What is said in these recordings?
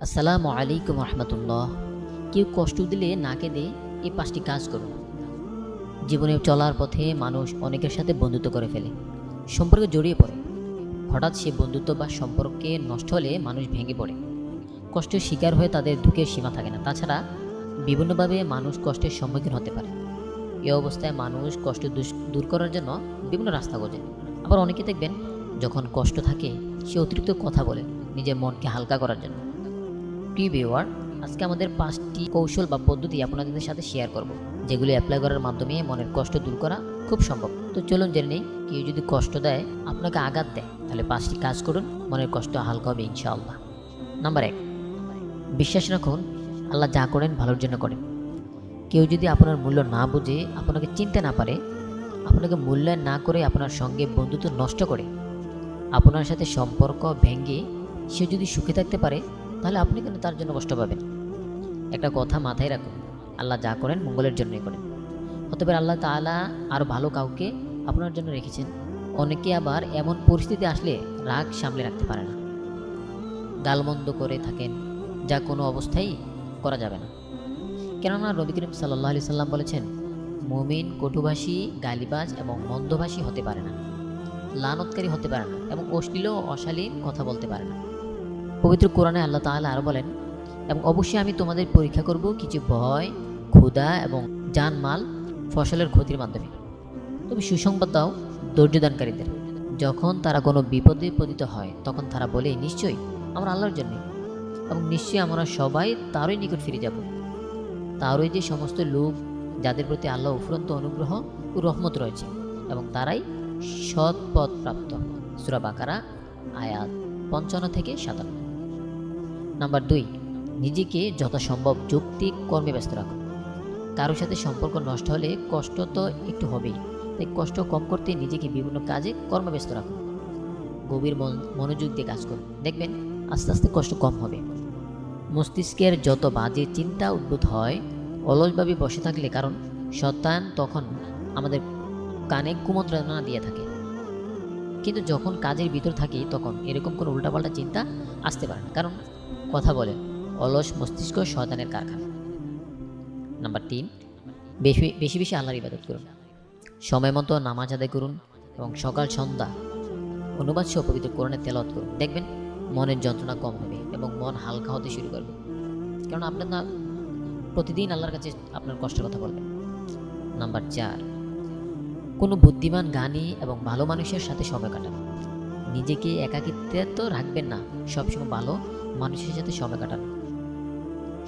আসসালামু আলাইকুম রহমতুল্লাহ। কেউ কষ্ট দিলে না কেঁদে এই 5টি কাজ করুন। জীবনে চলার পথে মানুষ অনেকের সাথে বন্ধুত্ব করে ফেলে, সম্পর্কে জড়িয়ে পড়ে। হঠাৎ সে বন্ধুত্ব বা সম্পর্কে নষ্ট হলে মানুষ ভেঙে পড়ে, কষ্টের শিকার হয়ে তাদের দুঃখের সীমা থাকে না। তাছাড়া বিভিন্নভাবে মানুষ কষ্টের সম্মুখীন হতে পারে। এই অবস্থায় মানুষ কষ্ট দূর করার জন্য বিভিন্ন রাস্তা খোঁজে। আবার অনেকে দেখবেন যখন কষ্ট থাকে সে অতিরিক্ত কথা বলে নিজের মনকে হালকা করার জন্য। প্রিয় ভিউয়ার, আজকে আমাদের 5টি কৌশল বা পদ্ধতি আপনাদের সাথে শেয়ার করব, যেগুলি অ্যাপ্লাই করার মাধ্যমে মনের কষ্ট দূর করা খুব সম্ভব। তো চলুন জেনে নেই, কেউ যদি কষ্ট দেয়, আপনাকে আঘাত দেয়, তাহলে 5টি কাজ করুন, মনের কষ্ট হালকা হবে ইনশাআল্লাহ। নাম্বার 1, বিশ্বাস রাখুন আল্লাহ যা করেন ভালোর জন্য করেন। কেউ যদি আপনার মূল্য না বুঝে, আপনাকে চিনতে না পারে, আপনাকে মূল্যায়ন না করে আপনার সঙ্গে বন্ধুত্ব নষ্ট করে, আপনার সাথে সম্পর্ক ভেঙে সে যদি সুখে থাকতে পারে, তাহলে আপনি কেন তার জন্য কষ্ট পাবেন? একটা কথা মাথায় রাখুন, আল্লাহ যা করেন মঙ্গলের জন্যই করেন। হতে পারে আল্লাহ তাআলা আরও ভালো কাউকে আপনার জন্য রেখেছেন। অনেকে আবার এমন পরিস্থিতি আসলে রাগ সামলে রাখতে পারে না, গালমন্দ করে থাকেন, যা কোনো অবস্থায় করা যাবে না। কেননা নবী করিম সাল্লাল্লাহু আলাইহি সাল্লাম বলেছেন, মুমিন কটুভাষী, গালিবাজ এবং মন্দভাষী হতে পারে না, লানতকারী হতে পারে না এবং অশ্লীল ও অশালীন কথা বলতে পারে না। পবিত্র কোরআনে আল্লাহ তাআলা আরও বলেন, এবং অবশ্যই আমি তোমাদের পরীক্ষা করব কিছু ভয়, ক্ষুধা এবং জানমাল ফসলের ক্ষতির মাধ্যমে। তবে সুসংবাদ দাও ধৈর্যদানকারীদের। যখন তারা কোনো বিপদে পতিত হয়, তখন তারা বলে, নিশ্চয়ই আমরা আল্লাহর জন্য, এবং নিশ্চয়ই আমরা সবাই তারই নিকট ফিরে যাব। তারই যে সমস্ত লোক যাদের প্রতি আল্লাহ অফুরন্ত অনুগ্রহ ও রহমত রয়েছে, এবং তারাই সৎ পথ প্রাপ্ত। সূরা বাকারা আয়াত 55 থেকে 57। নাম্বার 2, নিজেকে যথাসম্ভব যৌক্তিক কর্মে ব্যস্ত রাখুন। কারোর সাথে সম্পর্ক নষ্ট হলে কষ্ট তো একটু হবেই, তাই কষ্ট কম করতে নিজেকে বিভিন্ন কাজে কর্মব্যস্ত রাখুন। গভীর মনোযোগ দিয়ে কাজ করুন, দেখবেন আস্তে আস্তে কষ্ট কম হবে। মস্তিষ্কের যত বাজে চিন্তা উদ্ভূত হয় অলসভাবে বসে থাকলে, কারণ শয়তান তখন আমাদের কানে কুমন্ত্রণা দিয়ে থাকে। কিন্তু যখন কাজের ভিতর থাকি, তখন এরকম কোনো উল্টাপাল্টা চিন্তা আসতে পারে না, কারণ কথা বলে অলস মস্তিষ্ক শয়তানের কারখানা। নাম্বার 3, বেশি বেশি আল্লাহর ইবাদত করুন। সময় মতো নামাজ আদায় করুন এবং সকাল সন্ধ্যা অনুবাদ সহ পবিত্র কোরআনে তেলাওয়াত করুন। দেখবেন মনের যন্ত্রণা কম হবে এবং মন হালকা হতে শুরু করবে, কারণ আপনার না প্রতিদিন আল্লাহর কাছে আপনার কষ্টের কথা বলবেন। নাম্বার 4, কোনো বুদ্ধিমান জ্ঞানী এবং ভালো মানুষের সাথে সময় কাটান। নিজেকে একাকিত্বে তো রাখবেন না, সবসময় ভালো মানুষের সাথে সময় কাটান।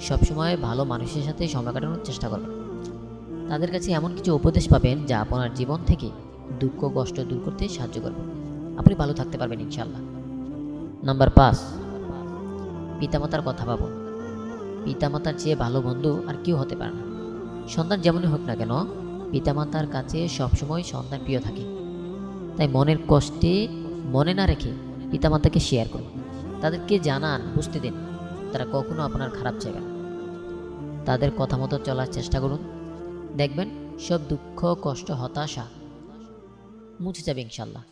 সবসময় ভালো মানুষের সাথে সময় কাটানোর চেষ্টা করবেন। তাদের কাছে এমন কিছু উপদেশ পাবেন যা আপনার জীবন থেকে দুঃখ কষ্ট দূর করতে সাহায্য করবে। আপনি ভালো থাকতে পারবেন ইনশাআল্লাহ। নাম্বার 5, পিতামাতার কথা ভাবুন। পিতামাতার চেয়ে ভালো বন্ধু আর কেউ হতে পারে না। সন্তান যেমনই হোক না কেন, পিতামাতার কাছে সবসময় সন্তান প্রিয় থাকে। তাই মনের কষ্টে মনে না রেখে পিতামাতাকে শেয়ার করুন, তাদেরকে জানান, বুঝতে দিন তারা কখনো আপনার খারাপ চাইবে না। তাদের কথা মতো চলার চেষ্টা করুন, দেখবেন সব দুঃখ কষ্ট হতাশা মুছে যাবে ইনশাল্লাহ।